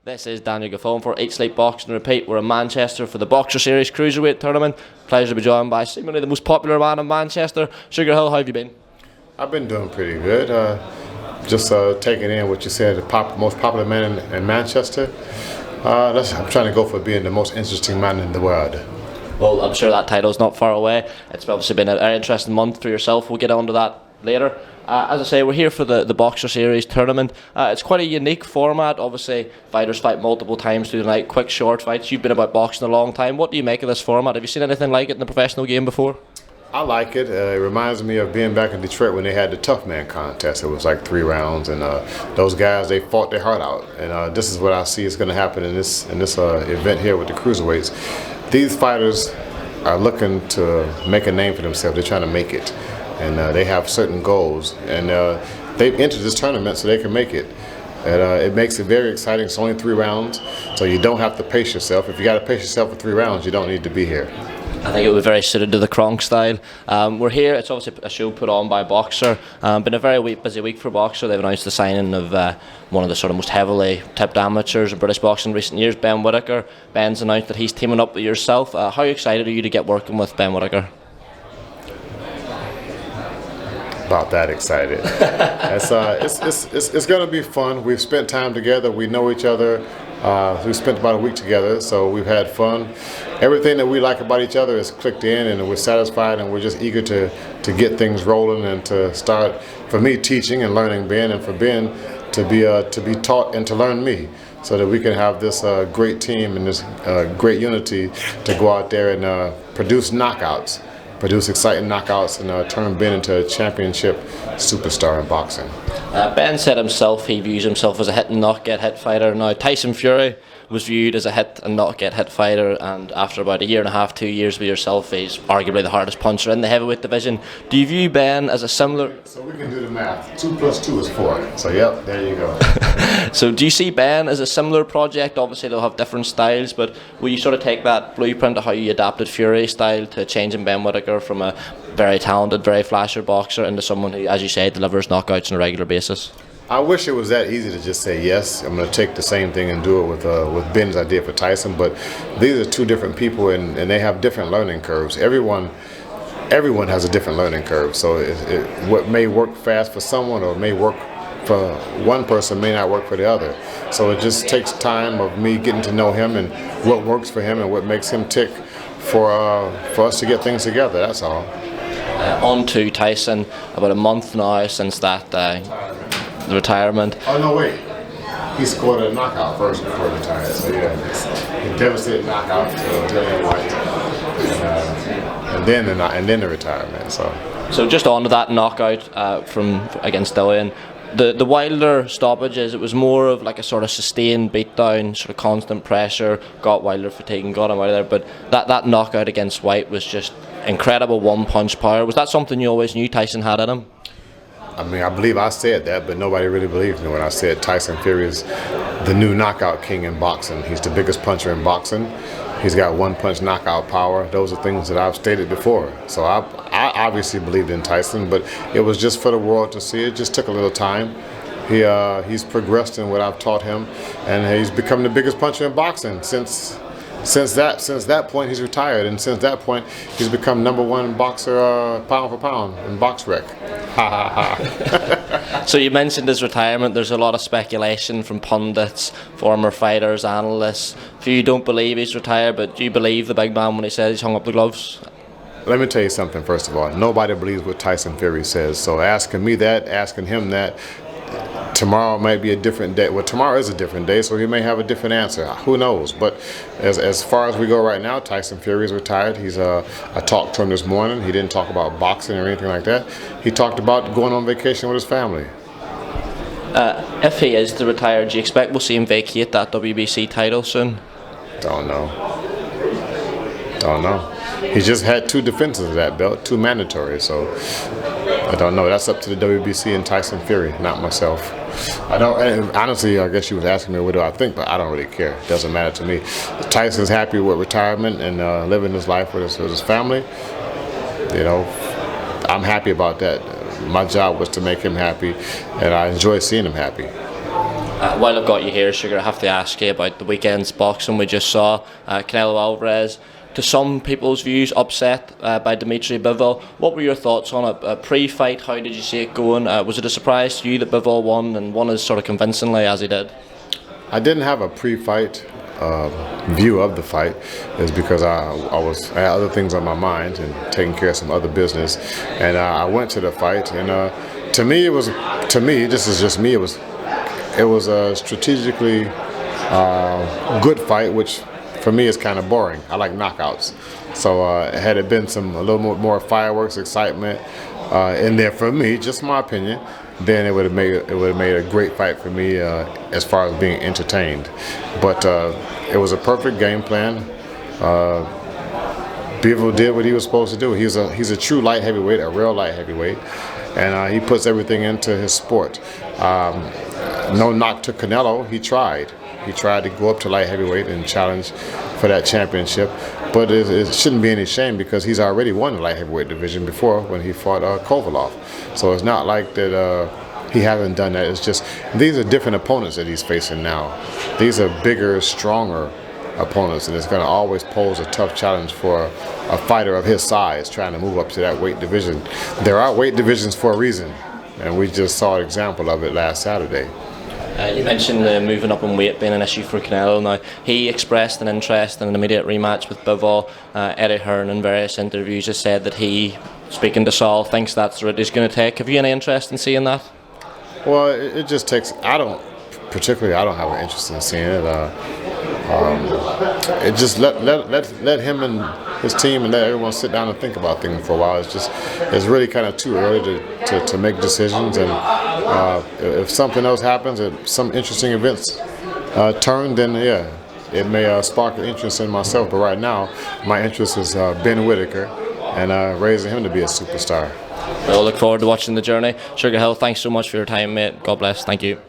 This is Daniel Gaffone for Eat Sleep Boxing Repeat. We're in Manchester for the Boxer Series Cruiserweight Tournament. Pleasure to be joined by seemingly the most popular man in Manchester, Sugarhill. How have you been? I've been doing pretty good. Just taking in what you said, the most popular man in Manchester. I'm trying to go for being the most interesting man in the world. Well, I'm sure that title's not far away. It's obviously been an interesting month for yourself. We'll get on to that later. As I say, we're here for the Boxer Series tournament. It's quite a unique format. Obviously, fighters fight multiple times through the night, quick, short fights. You've been about boxing a long time. What do you make of this format? Have you seen anything like it in the professional game before? I like it. It reminds me of being back in Detroit when they had the Tough Man contest. It was like 3 rounds, and those guys, they fought their heart out. And this is what I see is going to happen in this event here with the cruiserweights. These fighters are looking to make a name for themselves. They're trying to make it. And they have certain goals, and they've entered this tournament so they can make it. And it makes it very exciting. It's only 3 rounds, so you don't have to pace yourself. If you got to pace yourself for 3 rounds, you don't need to be here. I think it would be very suited to the Kronk style. We're here. It's obviously a show put on by Boxer. Been a very busy week for Boxer. They've announced the signing of one of the sort of most heavily tipped amateurs in British boxing in recent years, Ben Whittaker. Ben's announced that he's teaming up with yourself. How excited are you to get working with Ben Whittaker? About that excited. It's going to be fun. We've spent time together. We know each other. We've spent about a week together, so we've had fun. Everything that we like about each other is clicked in, and we're satisfied, and we're just eager to get things rolling and to start, for me, teaching and learning Ben, and for Ben to be taught and to learn me, so that we can have this great team and this great unity to go out there and produce exciting knockouts, and turn Ben into a championship superstar in boxing. Ben said himself he views himself as a hit and not get hit fighter. Now, Tyson Fury was viewed as a hit and not get hit fighter, and after about 1.5 2 years with yourself, he's arguably the hardest puncher in the heavyweight division. Do you view Ben as a similar... So we can do the math. 2 + 2 is 4. So yep, there you go. So do you see Ben as a similar project? Obviously they'll have different styles, but will you sort of take that blueprint of how you adapted Fury's style to changing Ben Whittaker from a very talented, very flasher boxer into someone who, as you say, delivers knockouts on a regular basis? I wish it was that easy to just say yes. I'm going to take the same thing and do it with Ben as I did for Tyson. But these are 2 different people, and they have different learning curves. Everyone has a different learning curve. So what may work fast for someone or may work for one person may not work for the other. So it just takes time of me getting to know him and what works for him and what makes him tick for us to get things together. That's all. On to Tyson, about a month now since that the retirement. Oh no, wait! He scored a knockout first before he retired. So yeah, a devastating knockout to Dillian Whyte, and then the retirement. So just on to that knockout from against Dillian. The Wilder stoppages, it was more of like a sort of sustained beatdown, sort of constant pressure, got Wilder fatigued and got him out of there. But that knockout against Whyte was just incredible one-punch power. Was that something you always knew Tyson had in him? I mean, I believe I said that, but nobody really believed me when I said Tyson Fury is the new knockout king in boxing. He's the biggest puncher in boxing. He's got one-punch knockout power. Those are things that I've stated before. So I obviously believed in Tyson, but it was just for the world to see. It just took a little time. He's progressed in what I've taught him, and he's become the biggest puncher in boxing since that point. He's retired, and since that point he's become #1 boxer pound for pound in BoxRec. Ha ha ha. So you mentioned his retirement. There's a lot of speculation from pundits, former fighters, analysts. Few don't believe he's retired, but do you believe the big man when he says he's hung up the gloves? Let me tell you something. First of all, nobody believes what Tyson Fury says. So asking me that, asking him that, tomorrow might be a different day. Well, tomorrow is a different day, so he may have a different answer. Who knows? But as far as we go right now, Tyson Fury is retired. I talked to him this morning. He didn't talk about boxing or anything like that. He talked about going on vacation with his family. If he is to retire, do you expect we'll see him vacate that WBC title soon? Don't know. He just had 2 defenses of that belt, 2 mandatory, so I don't know. That's up to the WBC and Tyson Fury, not myself. Honestly, I guess you was asking me what do I think, but I don't really care. It doesn't matter to me. Tyson's happy with retirement and living his life with his family. You know, I'm happy about that. My job was to make him happy, and I enjoy seeing him happy. While I've got you here, Sugar, I have to ask you about the weekend's boxing we just saw. Canelo Alvarez, to some people's views, upset by Dimitri Bivol. What were your thoughts on it? Pre-fight, how did you see it going? Was it a surprise to you that Bivol won, and won as sort of convincingly as he did? I didn't have a pre-fight view of the fight, is because I had other things on my mind and taking care of some other business, and I went to the fight, and to me, this is just me, it was a strategically good fight, which for me is kind of boring. I like knockouts. So had it been a little more fireworks, excitement in there for me, just my opinion, then it would have made a great fight for me as far as being entertained. But it was a perfect game plan. Bivol did what he was supposed to do. He's a true light heavyweight, a real light heavyweight, and he puts everything into his sport. No knock to Canelo. He tried to go up to light heavyweight and challenge for that championship, but it shouldn't be any shame, because he's already won the light heavyweight division before when he fought Kovalov. So it's not like that he hasn't done that. It's just these are different opponents that he's facing now. These are bigger, stronger opponents, and it's going to always pose a tough challenge for a fighter of his size trying to move up to that weight division. There are weight divisions for a reason, and we just saw an example of it last Saturday. You mentioned moving up in weight being an issue for Canelo. Now, he expressed an interest in an immediate rematch with Bivol. Eddie Hearn in various interviews has said that he, speaking to Saul, thinks that's the route he's going to take. Have you any interest in seeing that? Well, it just takes, I don't have an interest in seeing it. It just let him and his team and let everyone sit down and think about things for a while. It's really kind of too early to make decisions, and if something else happens, if some interesting events turn, then yeah, it may spark an interest in myself. But right now, my interest is Ben Whitaker and raising him to be a superstar. We'll look forward to watching the journey. Sugarhill, thanks so much for your time, mate. God bless. Thank you.